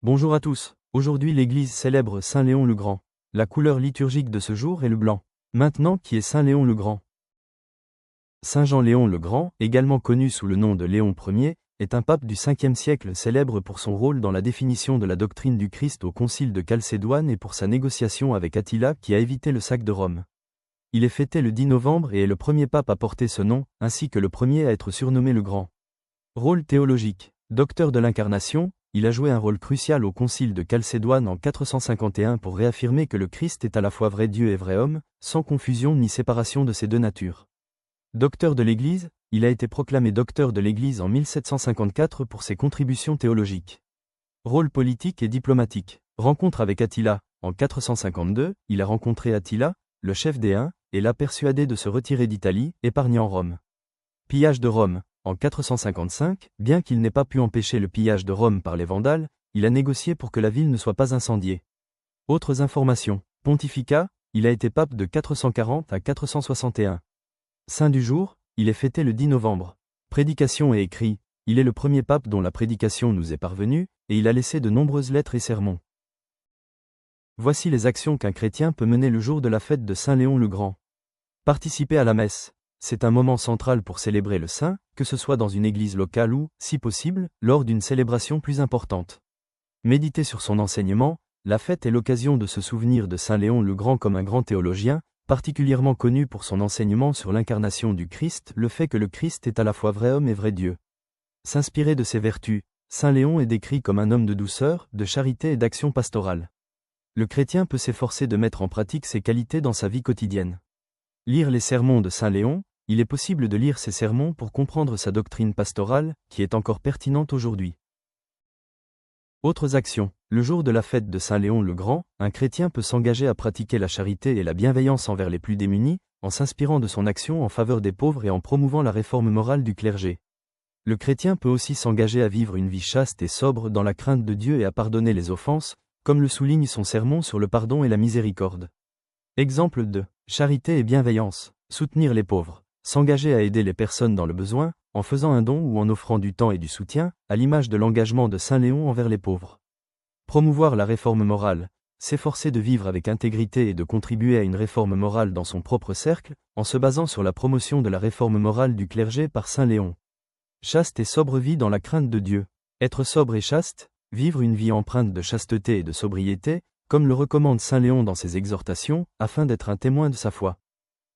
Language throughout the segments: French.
Bonjour à tous. Aujourd'hui l'Église célèbre Saint Léon le Grand. La couleur liturgique de ce jour est le blanc. Maintenant, qui est Saint Léon le Grand? Saint Jean-Léon le Grand, également connu sous le nom de Léon Ier, est un pape du 5e siècle célèbre pour son rôle dans la définition de la doctrine du Christ au concile de Chalcédoine et pour sa négociation avec Attila qui a évité le sac de Rome. Il est fêté le 10 novembre et est le premier pape à porter ce nom, ainsi que le premier à être surnommé le Grand. Rôle théologique. Docteur de l'incarnation, il a joué un rôle crucial au concile de Chalcédoine en 451 pour réaffirmer que le Christ est à la fois vrai Dieu et vrai homme, sans confusion ni séparation de ces deux natures. Docteur de l'Église, il a été proclamé docteur de l'Église en 1754 pour ses contributions théologiques. Rôle politique et diplomatique. Rencontre avec Attila. En 452, il a rencontré Attila, le chef des Huns, et l'a persuadé de se retirer d'Italie, épargnant Rome. Pillage de Rome. En 455, bien qu'il n'ait pas pu empêcher le pillage de Rome par les Vandales, il a négocié pour que la ville ne soit pas incendiée. Autres informations. Pontificat, il a été pape de 440 à 461. Saint du jour, il est fêté le 10 novembre. Prédication et écrit, il est le premier pape dont la prédication nous est parvenue, et il a laissé de nombreuses lettres et sermons. Voici les actions qu'un chrétien peut mener le jour de la fête de Saint Léon le Grand. Participer à la messe. C'est un moment central pour célébrer le saint, que ce soit dans une église locale ou, si possible, lors d'une célébration plus importante. Méditer sur son enseignement, la fête est l'occasion de se souvenir de Saint Léon le Grand comme un grand théologien, particulièrement connu pour son enseignement sur l'incarnation du Christ, le fait que le Christ est à la fois vrai homme et vrai Dieu. S'inspirer de ses vertus, Saint Léon est décrit comme un homme de douceur, de charité et d'action pastorale. Le chrétien peut s'efforcer de mettre en pratique ces qualités dans sa vie quotidienne. Lire les sermons de Saint Léon. Il est possible de lire ses sermons pour comprendre sa doctrine pastorale, qui est encore pertinente aujourd'hui. Autres actions. Le jour de la fête de Saint Léon le Grand, un chrétien peut s'engager à pratiquer la charité et la bienveillance envers les plus démunis, en s'inspirant de son action en faveur des pauvres et en promouvant la réforme morale du clergé. Le chrétien peut aussi s'engager à vivre une vie chaste et sobre dans la crainte de Dieu et à pardonner les offenses, comme le souligne son sermon sur le pardon et la miséricorde. Exemple 2. Charité et bienveillance. Soutenir les pauvres. S'engager à aider les personnes dans le besoin, en faisant un don ou en offrant du temps et du soutien, à l'image de l'engagement de Saint Léon envers les pauvres. Promouvoir la réforme morale. S'efforcer de vivre avec intégrité et de contribuer à une réforme morale dans son propre cercle, en se basant sur la promotion de la réforme morale du clergé par Saint Léon. Chaste et sobre vie dans la crainte de Dieu. Être sobre et chaste, vivre une vie empreinte de chasteté et de sobriété, comme le recommande Saint Léon dans ses exhortations, afin d'être un témoin de sa foi.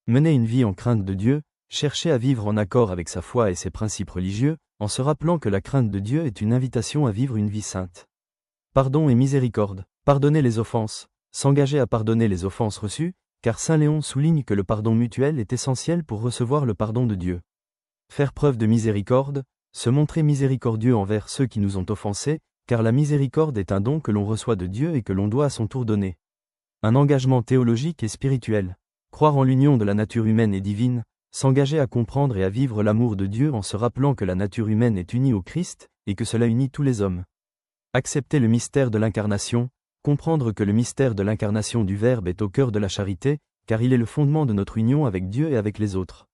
Mener une vie en crainte de Dieu, chercher à vivre en accord avec sa foi et ses principes religieux, en se rappelant que la crainte de Dieu est une invitation à vivre une vie sainte. Pardon et miséricorde. Pardonner les offenses. S'engager à pardonner les offenses reçues, car Saint Léon souligne que le pardon mutuel est essentiel pour recevoir le pardon de Dieu. Faire preuve de miséricorde. Se montrer miséricordieux envers ceux qui nous ont offensés, car la miséricorde est un don que l'on reçoit de Dieu et que l'on doit à son tour donner. Un engagement théologique et spirituel. Croire en l'union de la nature humaine et divine. S'engager à comprendre et à vivre l'amour de Dieu en se rappelant que la nature humaine est unie au Christ, et que cela unit tous les hommes. Accepter le mystère de l'incarnation, comprendre que le mystère de l'incarnation du Verbe est au cœur de la charité, car il est le fondement de notre union avec Dieu et avec les autres.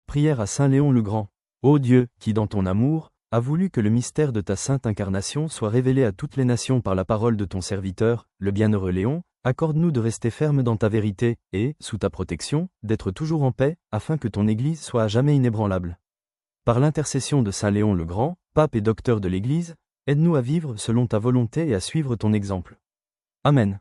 Prière à Saint Léon le Grand. Ô Dieu, qui dans ton amour, as voulu que le mystère de ta sainte incarnation soit révélé à toutes les nations par la parole de ton serviteur, le bienheureux Léon, accorde-nous de rester fermes dans ta vérité, et, sous ta protection, d'être toujours en paix, afin que ton Église soit à jamais inébranlable. Par l'intercession de Saint Léon le Grand, pape et docteur de l'Église, aide-nous à vivre selon ta volonté et à suivre ton exemple. Amen.